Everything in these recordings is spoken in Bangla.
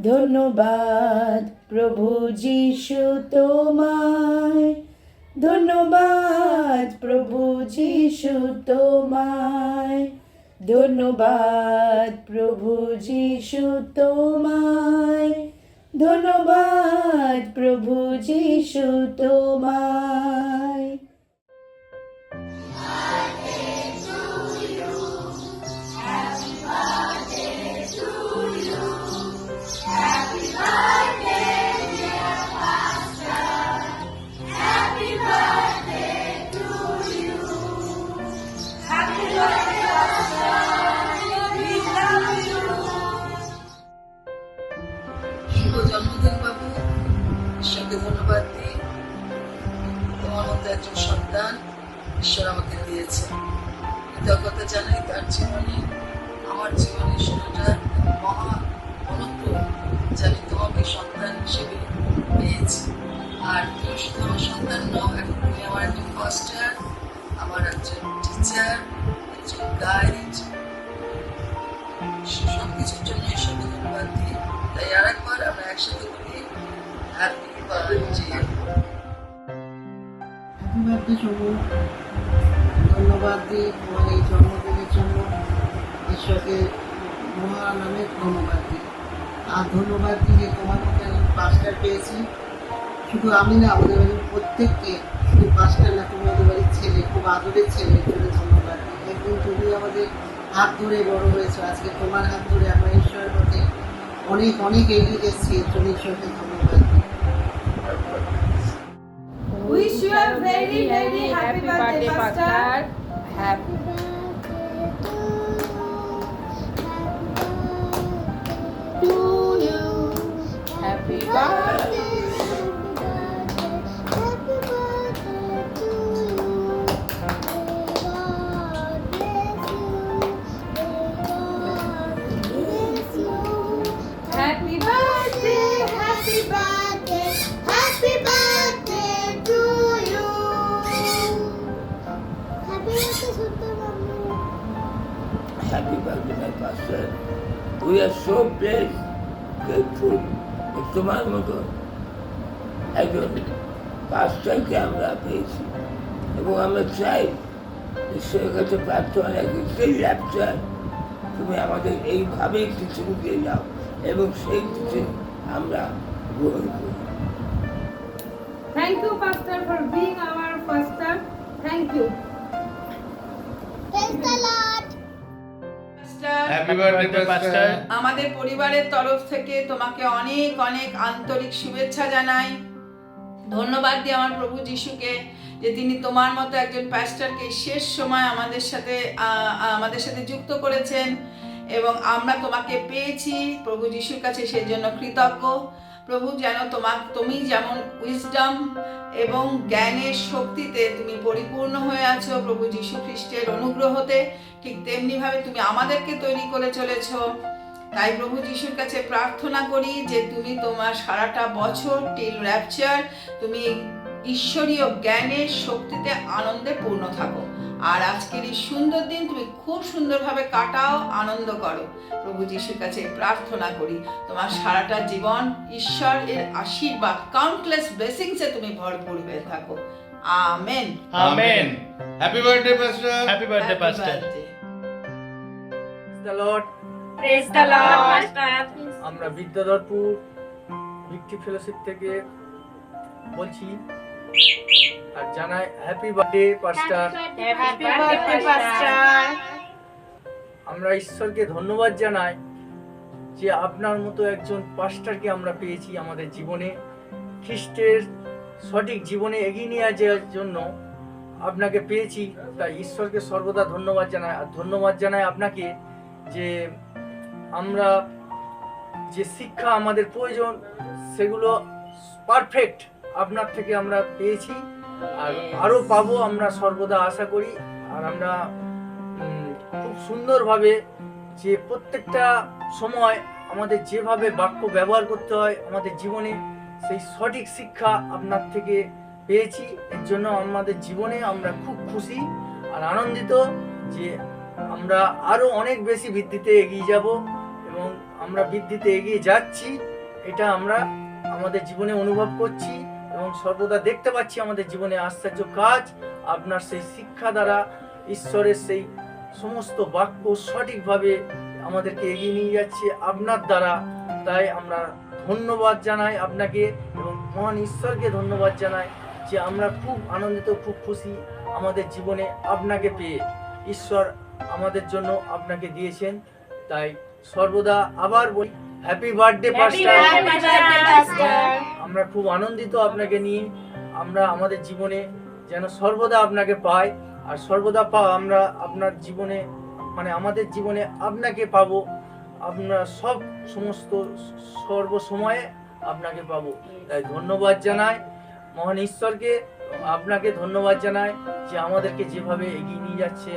ধন্যবাদ প্রভু যিশু তোমায়, ধন্যবাদ প্রভু যিশু তোমায়, ধন্যবাদ প্রভু যিশু তোমায়, ধন্যবাদ প্রভু যিশু তোমায়। শুভ জন্মদিন বাবু, ঈশ্বরকে ধন্যবাদ দিই। তোমার মতো একজন সন্তান ঈশ্বর আমাকে দিয়েছে। কৃতজ্ঞতা জানাই তার জীবনে, আমার জীবনে সেটা মহা অনন্ত জানি তোমাকে সন্তান হিসেবে পেয়েছি। আর তুমি শুধু আমার সন্তান নও, এখন তুমি আমার একজন ফাস্টার, আমার একজন টিচার, একজন গাইড। সব কিছুর জন্য ঈশ্বরকে ধন্যবাদ দিই। তাই আর একবার আমরা একসাথে বলি হ্যাপি বার্থডে। হ্যাপি বার্থডে শুভ। ধন্যবাদ দিই তোমার এই জন্মদিনের জন্য। ঈশ্বরকে মহান নামে ধন্যবাদ দিই। আর ধন্যবাদ দিই যে তোমার মতো একজন পাস্টার পেয়েছি। শুধু আমি না, আমাদের বাড়ির প্রত্যেককে, শুধু পাস্টার না, তুমি আমাদের বাড়ির ছেলে, খুব আদরের ছেলে, জন্য ধন্যবাদ দিই। একদিন তুমি আমাদের হাত ধরে বড় হয়েছো, আজকে তোমার হাত ধরে আমরা ঈশ্বরের মধ্যে অনেক অনেক এগিয়ে এসেছি। এর জন্য ঈশ্বরকে ধন্যবাদ দিই। Wish you a very very happy birthday, Pastor. Happy to you. Happy birthday. Happy birthday, happy birthday, happy birthday to you. Happy birthday, Sundar Babu. Happy birthday, my pastor. We are so blessed, grateful. তোমার মতো একজন পাস্টারকে আমরা পেয়েছি এবং আমরা চাই ঈশ্বরের কাছে প্রার্থনা রাখি সেই ল্যাপচার তুমি আমাদের এইভাবেই কিছু দিয়ে যাও এবং সেই কিছু আমরা গ্রহণ করি। Thank you, Pastor, for being our pastor. Thank you. Praise the Lord. Happy birthday pastor. আমাদের পরিবারের তরফ থেকে তোমাকে অনেক অনেক আন্তরিক শুভেচ্ছা জানাই। ধন্যবাদ দিই আমার প্রভু যিশুকে যে তিনি তোমার মতো একজন পাস্টারকে শেষ সময় আমাদের সাথে যুক্ত করেছেন এবং আমরা তোমাকে পেয়েছি প্রভু যিশুর কাছে, সেজন্য কৃতজ্ঞ। প্রভু যেন তুমি যেমন উইজডম এবং জ্ঞানের শক্তিতে তুমি পরিপূর্ণ হয়ে আছো প্রভু যিশু খ্রিস্টের অনুগ্রহতে, ঠিক তেমনিভাবে তুমি আমাদেরকে তৈরি করে চলেছো। তাই প্রভু যিশুর কাছে প্রার্থনা করি যে তুমি তোমার সারাটা বছর টিল র্যাপচার তুমি ঈশ্বরীয় জ্ঞানের শক্তিতে আনন্দে পূর্ণ থাকো। আর আজকের এই সুন্দর দিন তুমি খুব সুন্দরভাবে কাটাও, আনন্দ করো। প্রভু যিশুর কাছে প্রার্থনা করি তোমার সারাটা জীবন ঈশ্বর এর আশীর্বাদ কাউন্টলেস ব্লেসিংসে তুমি ভরপুর হয়ে থাকো। Amen amen. Happy birthday pastor. Happy birthday, Pastor. The Lord. Praise the Lord, Pastor. আমরা বিদ্যাধরপুর ভিক্টি ফেলোশিপ থেকে বলছি আর জানাই happy birthday pastor. Happy birthday, Pastor. আমরা ঈশ্বরকে ধন্যবাদ জানাই যে আপনার মতো একজন পাস্টারকে আমরা পেয়েছি আমাদের জীবনে। খ্রিস্টের সঠিক জীবনে এগিয়ে নিয়ে যাওয়ার জন্য আপনাকে পেয়েছি, তাই ঈশ্বরকে সর্বদা ধন্যবাদ জানাই। আর ধন্যবাদ জানাই আপনাকে যে আমরা যে শিক্ষা আমাদের প্রয়োজন সেগুলো পারফেক্ট আপনার থেকে আমরা পেয়েছি আর আরও পাবো আমরা সর্বদা আশা করি। আর আমরা খুব সুন্দরভাবে যে প্রত্যেকটা সময় আমাদের যেভাবে বাক্য ব্যবহার করতে হয় আমাদের জীবনে, সেই সঠিক শিক্ষা আপনার থেকে পেয়েছি। এর জন্য আমাদের জীবনে আমরা খুব খুশি আর আনন্দিত যে আমরা আরও অনেক বেশি বৃদ্ধিতে এগিয়ে যাব এবং আমরা বৃদ্ধিতে এগিয়ে যাচ্ছি। এটা আমরা আমাদের জীবনে অনুভব করছি এবং সর্বদা দেখতে পাচ্ছি আমাদের জীবনে আশ্চর্য কাজ আপনার সেই শিক্ষা দ্বারা, ঈশ্বরের সেই সমস্ত বাক্য সঠিকভাবে আমাদেরকে এগিয়ে নিয়ে যাচ্ছে আপনার দ্বারা। তাই আমরা ধন্যবাদ জানাই আপনাকে এবং মহান ঈশ্বরকে ধন্যবাদ জানাই যে আমরা খুব আনন্দিত, খুব খুশি আমাদের জীবনে আপনাকে পেয়ে। ঈশ্বর আমাদের জন্য আপনাকে দিয়েছেন, তাই সর্বদা আবার বলি হ্যাপি বার্থডে পাস্টার। আমরা খুব আনন্দিত আপনাকে নিয়ে। আমরা আমাদের জীবনে যেন সর্বদা আপনাকে পাই, আর সর্বদা আমরা আপনার জীবনে মানে আমাদের জীবনে আপনাকে পাবো। আমরা সমস্ত সর্বসময়ে আপনাকে পাবো। তাই ধন্যবাদ জানাই মহান ঈশ্বরকে, আপনাকে ধন্যবাদ জানাই যে আমাদেরকে যেভাবে এগিয়ে নিয়ে যাচ্ছে।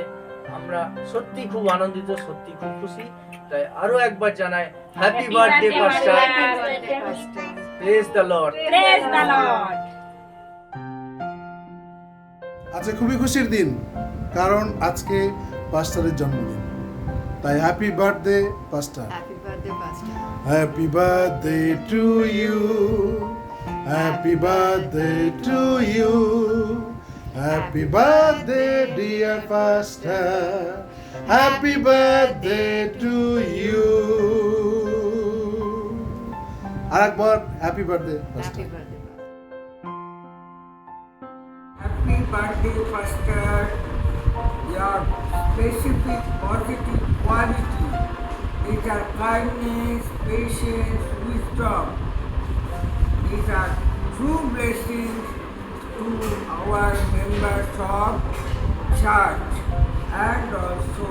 আমরা সত্যি খুব আনন্দিত, সত্যি খুব খুশি। তাই আরো একবার জানাই happy birthday pastor. Praise the lord. আজকে খুবই খুশির দিন, কারণ আজকে পাস্টারের জন্মদিন। তাই happy birthday pastor. Happy birthday to you, happy birthday to you, happy birthday dear pastor, happy birthday to you. আরেকবার happy birthday pastor. Happy birthday, Pastor. Your specific positive quality is our kindness, patience, wisdom. These are true blessings to our members of church, and also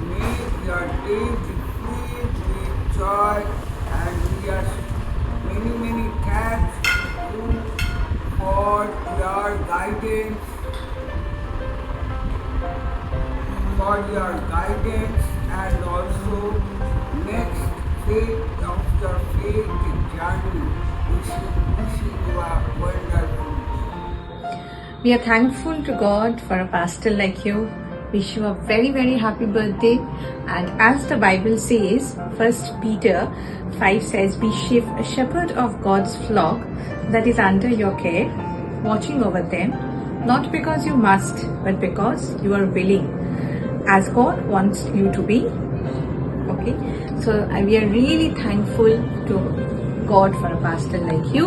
may your day be filled with joy, and we are many thanks to you for your guidance, and also next phase of your faith journey, wishing you a wonderful day. We are thankful to God for a pastor like you. Wish you a very happy birthday. And as the Bible says, 1 Peter 5 says, be a shepherd of God's flock that is under your care, watching over them, not because you must, but because you are willing, as God wants you to be. Okay, so we are really thankful to God for a pastor like you.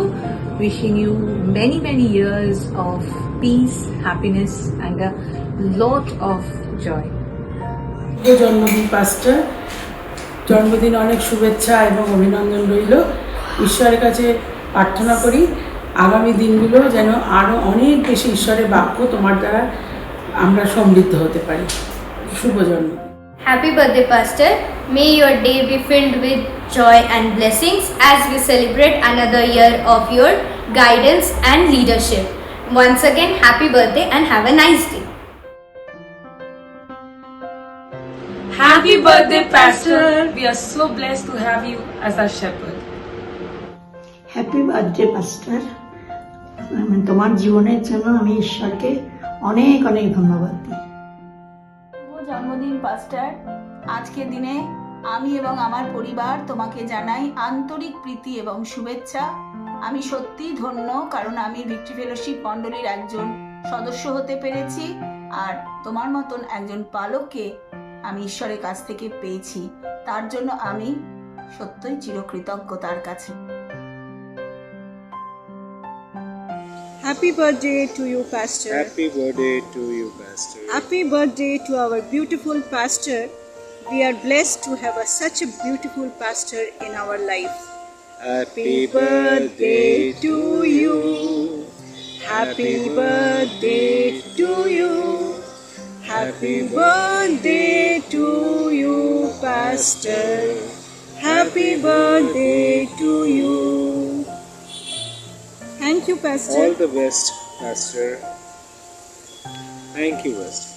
Wishing you many years of peace, happiness, and a lot of joy. জন্মদিন পাস্টার, জন্মদিন অনেক শুভেচ্ছা এবং অভিনন্দন রইল। ঈশ্বরের কাছে প্রার্থনা করি আগামী দিনগুলো যেন আরো অনেক বেশি ঈশ্বরের বাক্য তোমার দ্বারা আমরা সমৃদ্ধ হতে পারি। শুভ জন্মদিন। Happy birthday, Pastor. May your day be filled with joy and blessings as we celebrate another year of your guidance and leadership. Once again, happy birthday and have a nice day. Happy birthday, Pastor. We are so blessed to have you as our shepherd. Happy birthday pastor. তোমার জীবনের জন্য আমি ঈশ্বরকে অনেক ধন্যবাদ দিই। জন্মদিন পাস্টার, আজকের দিনে আমি এবং আমার পরিবার তোমাকে জানাই আন্তরিক প্রীতি এবং শুভেচ্ছা। আমি সত্যিই ধন্য, কারণ আমি ভিক্টরি ফেলোশিপ মণ্ডলীর একজন সদস্য হতে পেরেছি, আর তোমার মতন একজন পালককে আমি ঈশ্বরের কাছ থেকে পেয়েছি। তার জন্য আমি সত্যই চিরকৃতজ্ঞ তার কাছে। Happy birthday to you, Pastor. Happy birthday to you, Pastor. Happy birthday to our beautiful pastor. We are blessed to have such a beautiful pastor in our life. Happy birthday to you. Happy birthday to you. Happy birthday to you, Pastor. Happy birthday to you. Thank you, Pastor. All the best, Pastor. Thank you, Pastor.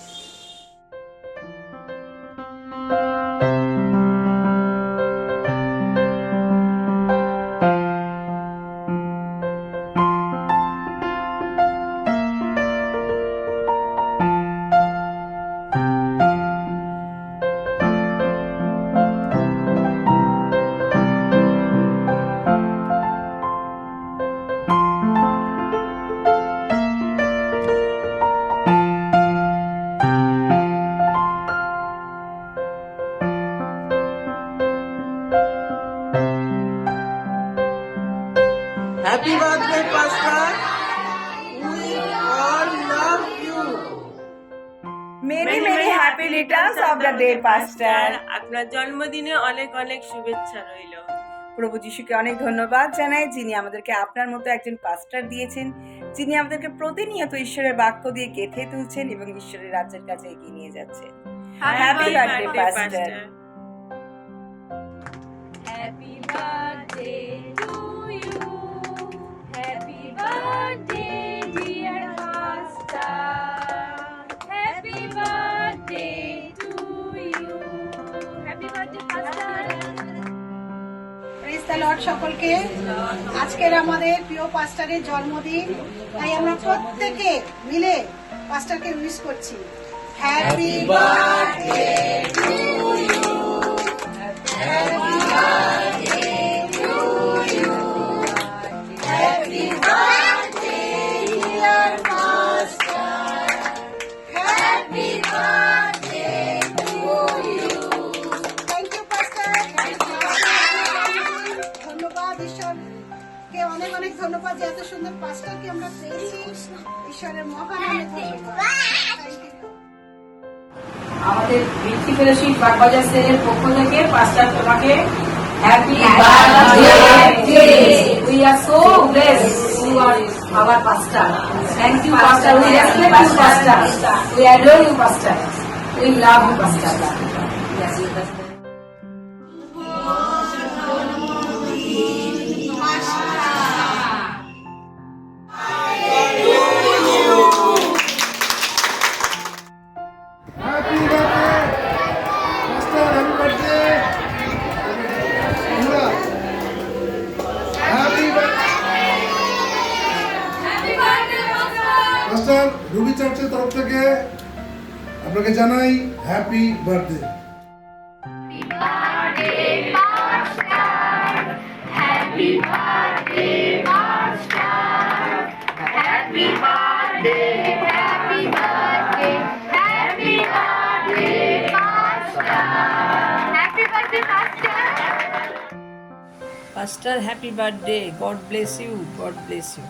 Happy birthday, Pastor. We all love you. Many many happy returns of the day, Pastor. আপনার জন্মদিনে অনেক অনেক শুভেচ্ছা রইল। প্রভু যিশুকে অনেক ধন্যবাদ জানাই, যিনি আমাদেরকে আপনার মতো একজন পাস্টার দিয়েছেন, যিনি আমাদেরকে প্রতিনিয়ত ঈশ্বরের বাক্য দিয়ে গেঁথে তুলছেন এবং ঈশ্বরের রাজ্যের কাছে এগিয়ে নিয়ে যাচ্ছেন। Happy birthday pastor. Happy birthday to you. Happy birthday, dear Pastor. Happy birthday to you. Happy birthday, Pastor. Praise the lord সকলকে। আজকের আমাদের প্রিয় পাস্টারের জন্মদিন, তাই আমরা প্রত্যেকে মিলে পাস্টারকে উইশ করছি। Happy birthday to you, happy birthday to you, happy birthday dear pastor, happy birthday to you. Thank you pastor. ধন্যবাদ ঈশ্বরকে, অনেক অনেক ধন্যবাদ যে এত সুন্দর পাস্টারকে আমরা পেয়েছি। ঈশ্বরের মহান অনেক ধন্যবাদ। Thank you. আমাদের ভিত্তি ফেলোশিপ বাগবাজার সেলের পক্ষ থেকে পাস্টার তোমাকে happy birthday. We are so blessed you are our pastor. Thank you pastor. We respect you pastor. We adore you pastor. We love you pastor. Happy birthday, Pastor. Happy birthday. Happy birthday, Pastor. Ruby চার্চের তরফ থেকে আপনাকে জানাই happy birthday. Happy birthday, Pastor. Happy birthday, happy birthday, happy birthday, Pastor. Happy birthday, Pastor. Pastor happy birthday. God bless you, God bless you.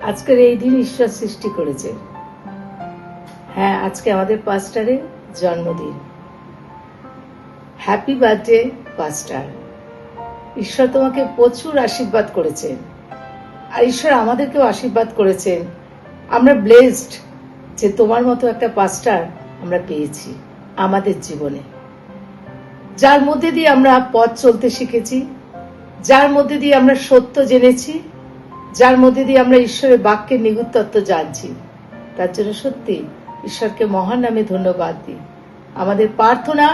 আজকের এই দিন ঈশ্বর সৃষ্টি করেছে। হ্যাঁ, আজকে আমাদের পাস্টারের জন্মদিন। Happy birthday পাস্টার। ঈশ্বর তোমাকে প্রচুর আশীর্বাদ করেছেন, আর ঈশ্বর আমাদেরকেও আশীর্বাদ করেছেন। আমরা ব্লেসড যে তোমার মতো একটা পাস্টার আমরা পেয়েছি আমাদের জীবনে, যার মধ্যে দিয়ে আমরা পথ চলতে শিখেছি, যার মধ্যে দিয়ে আমরা সত্য জেনেছি, যার মধ্যে দিয়ে আমরা ঈশ্বরের বাক্যের নিগুড় তত্ত্ব জানছি। তার জন্য সত্যি ঈশ্বরকে মহান নামে ধন্যবাদ দিই। আমাদের প্রার্থনা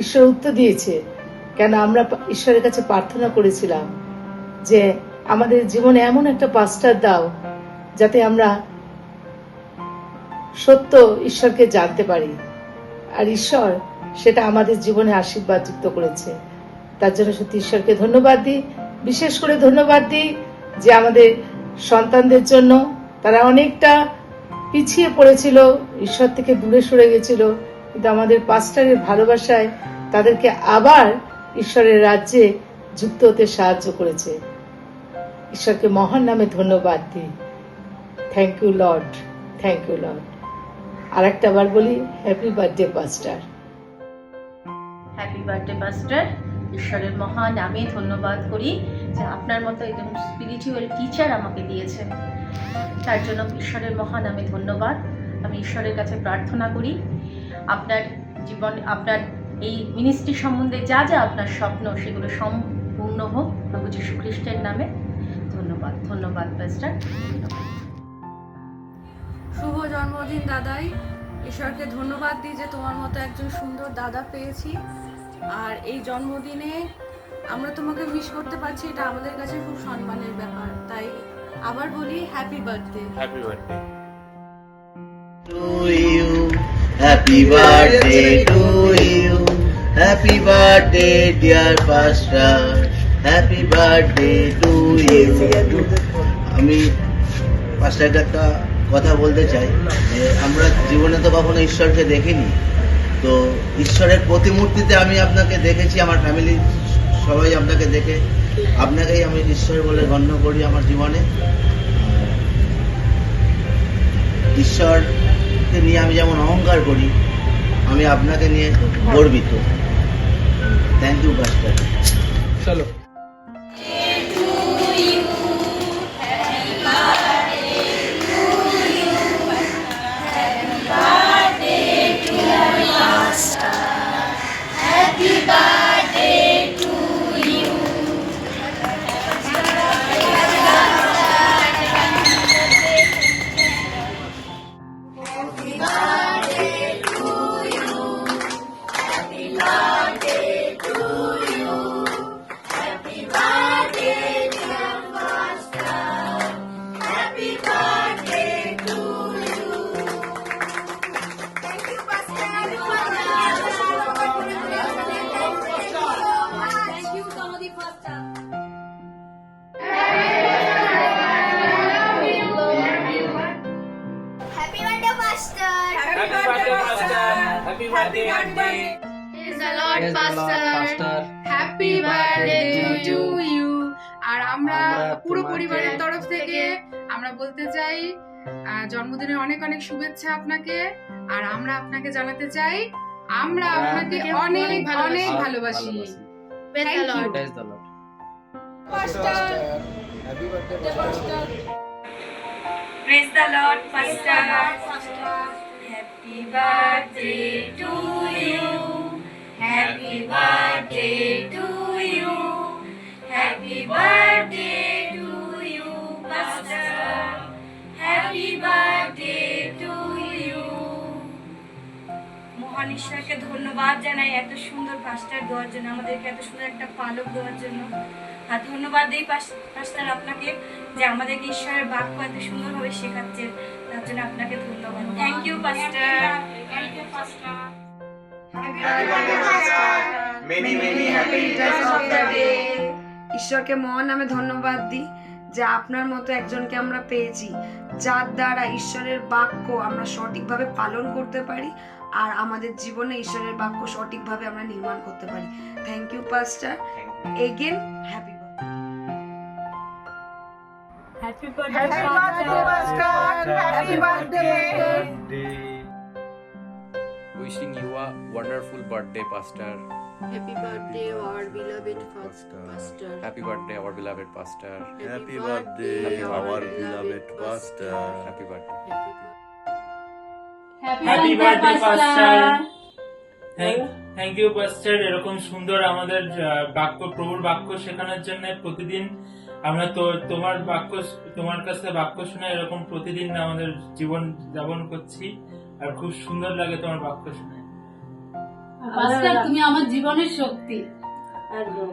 ঈশ্বর উত্তর দিয়েছে, কেন আমরা ঈশ্বরের কাছে প্রার্থনা করেছিলাম যে আমাদের জীবনে এমন একটা পাস্টার দাও যাতে আমরা সত্য ঈশ্বরকে জানতে পারি, আর ঈশ্বর সেটা আমাদের জীবনে আশীর্বাদ যুক্ত করেছে। তার জন্য সত্যি ঈশ্বরকে ধন্যবাদ দিই। বিশেষ করে ধন্যবাদ দিই যে আমাদের সন্তানদের জন্য, তারা অনেকটা পিছিয়ে পড়েছিল, ঈশ্বর থেকে দূরে সরে গেছিল, কিন্তু আমাদের পাস্টারের ভালোবাসায় তাদেরকে আবার ঈশ্বরের রাজ্যে যুক্ত হতে সাহায্য করেছে। ঈশ্বরকে মহান নামে ধন্যবাদ দিই। Thank you Lord, thank you Lord. আর একটা বার বলি, happy birthday pastor. Happy birthday pastor. ঈশ্বরের মহান নামে ধন্যবাদ করি যে আপনার মতো একজন স্পিরিচুয়াল টিচার আমাকে দিয়েছেন। তার জন্য ঈশ্বরের মহান নামে ধন্যবাদ। আমি ঈশ্বরের কাছে প্রার্থনা করি আপনার জীবন, আপনার এই মিনিস্ট্রি সম্বন্ধে যা যা আপনার স্বপ্ন সেগুলো সম্পূর্ণ হোক প্রভু যীশু খ্রিস্টের নামে। ধন্যবাদ, ধন্যবাদ পাস্টার। শুভ জন্মদিন দাদাই। ঈশ্বরকে ধন্যবাদ দিই যে তোমার মতো একজন সুন্দর দাদা পেয়েছি। আর এই জন্মদিনে আমরা তোমাকে মিস করতে পারছি, এটা আমাদের কাছে খুব সম্মানের ব্যাপার। তাই আবার বলি happy birthday. Happy birthday to you. Happy birthday to you. Happy birthday dear pastor. Happy birthday to you. আমি পাস্টারকে একটা কথা বলতে চাই যে আমরা জীবনে তো কখনো ঈশ্বরকে দেখিনি, তো ঈশ্বরের প্রতিমূর্তিতে আমি আপনাকে দেখেছি আমার ফ্যামিলির সবাই আপনাকে দেখে আপনাকেই আমি ঈশ্বর বলে গণ্য করি আমার জীবনে। ঈশ্বরকে নিয়ে আমি যেমন অহংকার করি, আমি আপনাকে নিয়ে গর্বিত। Thank you পাস্টার। চলো। আর আমরা পুরো পরিবারের তরফ থেকে আমরা বলতে চাই জন্মদিনের অনেক অনেক শুভেচ্ছা আপনাকে। আর আমরা আপনাকে জানাতে চাই আমরা আপনাকে অনেক অনেক ভালোবাসি। Praise the Lord, Pastor. Happy birthday to you. Happy birthday to you. Happy birthday to you, Pastor. Happy birthday to you. মহান ঈশ্বরকে ধন্যবাদ জানাই এত সুন্দর পাস্টার দেওয়ার জন্য, আমাদেরকে এত সুন্দর একটা পালক দেওয়ার জন্য। আর ধন্যবাদ এই পাস্টার আপনাকে যে আমাদেরকে ঈশ্বরের বাক্য এত সুন্দরভাবে শেখাচ্ছেন, তার জন্য আপনাকে ধন্যবাদ। Thank you pastor. Thank you pastor. ঈশ্বরকে মহান নামে ধন্যবাদ দিই যে আপনার মতো একজনকে আমরা পেয়েছি, যার দ্বারা ঈশ্বরের বাক্য আমরা সঠিকভাবে পালন করতে পারি আর আমাদের জীবনে ঈশ্বরের বাক্য সঠিকভাবে আমরা নির্মাণ করতে পারি। Thank you pastor. Again happy Happy birthday, Pastor. Happy birthday. Wishing you a wonderful birthday, Pastor. Happy birthday, our beloved Pastor. Happy birthday, our beloved Pastor. Happy birthday, our beloved Pastor. Happy birthday. Happy birthday, Pastor. Thank you, Pastor. এরকম সুন্দর আমাদের বাক্য, প্রভুর বাক্য শেখানোর জন্য প্রতিদিন আমরা তো তোমার কাছে বাক্য শুনে এরকম প্রতিদিন আমাদের জীবন যাপন করছি, আর খুব সুন্দর লাগে তোমার বাক্য শুনে। পাস্টার, তুমি আমার জীবনের শক্তি। একদম,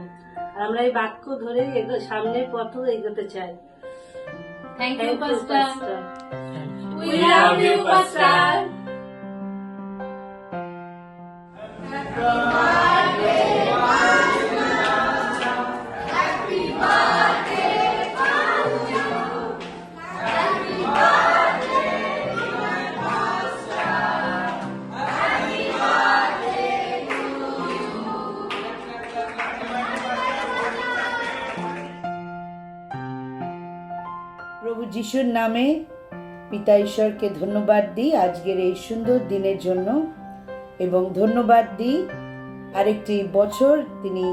আমরা এই বাক্য ধরে সামনের পথ এগোতে চাই। Thank you pastor. We love you pastor. প্রভু যিশুর নামে পিতা ঈশ্বরকে ধন্যবাদ দিই আজকের এই সুন্দর দিনের জন্য, এবং ধন্যবাদ দিই আরেকটি বছর তিনি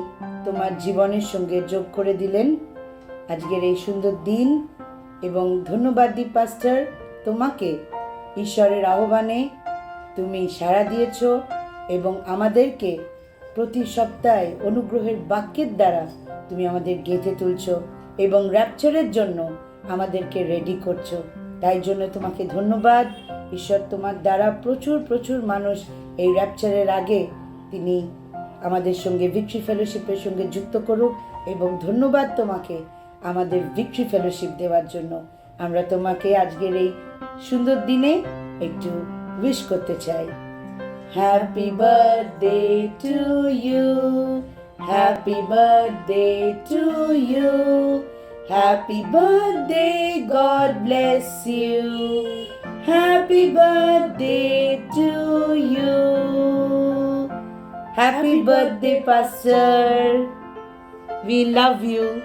তোমার জীবনের সঙ্গে যোগ করে দিলেন আজকের এই সুন্দর দিন। এবং ধন্যবাদ দিই পাস্টার তোমাকে, ঈশ্বরের আহ্বানে তুমি সাড়া দিয়েছ এবং আমাদেরকে প্রতি সপ্তাহে অনুগ্রহের বাক্যের দ্বারা তুমি আমাদের গেঁথে তুলছ এবং র্যাপচারের জন্য আমাদেরকে রেডি করছো। তাই জন্য তোমাকে ধন্যবাদ। ঈশ্বর তোমার দ্বারা প্রচুর প্রচুর মানুষ এই র্যাপচারের আগে তিনি আমাদের সঙ্গে ভিক্টরি ফেলোশিপের সঙ্গে যুক্ত করুক, এবং ধন্যবাদ তোমাকে আমাদের ভিক্টরি ফেলোশিপ দেওয়ার জন্য। আমরা তোমাকে আজকের এই সুন্দর দিনে একটু উইশ করতে চাই। Happy birthday to you, happy birthday to you, happy birthday, God bless you, happy birthday to you, happy birthday Pastor, We love you.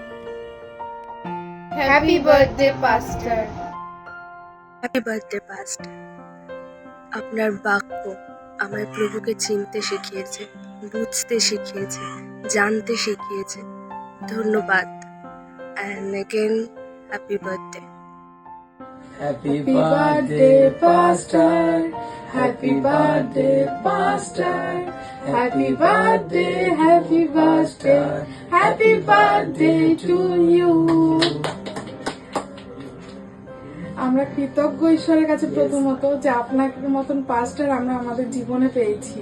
Happy birthday, Pastor. Happy birthday pastor. আপনার বাক্য আমার প্রভুকে চিনতে শিখিয়েছে, বুঝতে শিখিয়েছে, জানতে শিখিয়েছে। ধন্যবাদ। And again happy birthday. Happy birthday, Pastor. Happy birthday, Pastor. Happy birthday, happy birthday, happy birthday to you. আমরা কৃতজ্ঞ ঈশ্বরের কাছে প্রথমত যে আপনার মতন পাস্টার আমরা আমাদের জীবনে পেয়েছি।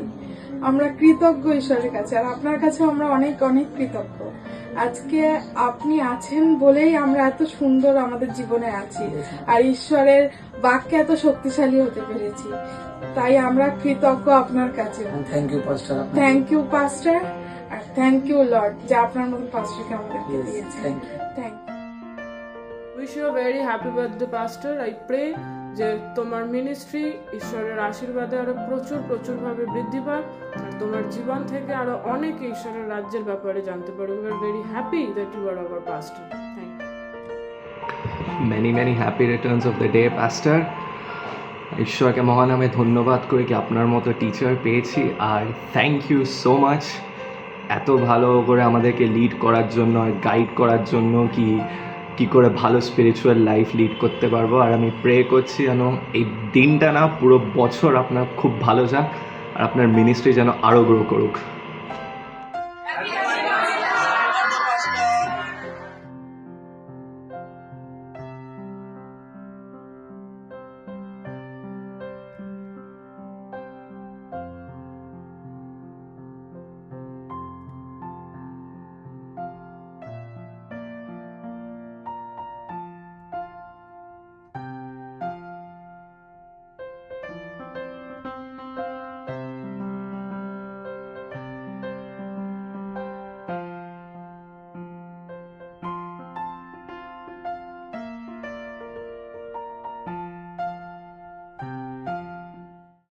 আমরা কৃতজ্ঞ ঈশ্বরের কাছে, আর আপনার কাছে আমরা অনেক অনেক কৃতজ্ঞ। আজকে আপনি আছেন বলেই আমরা এত সুন্দর আমাদের জীবনে আছি, আর ঈশ্বরের বাক্যে এত শক্তিশালী হতে পেরেছি। তাই আমরা কৃতজ্ঞ আপনার কাছে। Thank you, Pastor. Thank you pastor, আর থ্যাংক ইউ লর্ড যে আপনার মতন পাস্টারকে আমাদেরকে Yes, দিয়েছেন। thank you. Thank you. Wish you very happy birthday pastor. I pray যে তোমার মিনিস্ট্রি ঈশ্বরের আশীর্বাদে আরো প্রচুরভাবে বৃদ্ধি পাক, আর তোমার জীবন থেকে আরো অনেকে ঈশ্বরের রাজ্যের ব্যাপারে জানতে পারবে। We are very happy that you are our pastor. Thank you. many happy returns of the day, Pastor. ঈশ্বরকে মহানামে ধন্যবাদ করি কি আপনার মতো টিচার পেয়েছি, আর থ্যাংক ইউ সো মাচ এত ভালো করে আমাদেরকে লিড করার জন্য, গাইড করার জন্য কি করে ভালো স্পিরিচুয়াল লাইফ লিড করতে পারবো। আর আমি প্রে করছি যেন এই দিনটা না পুরো বছর আপনার খুব ভালো যাক, আর আপনার মিনিস্ট্রি যেন আরও গ্রো করুক।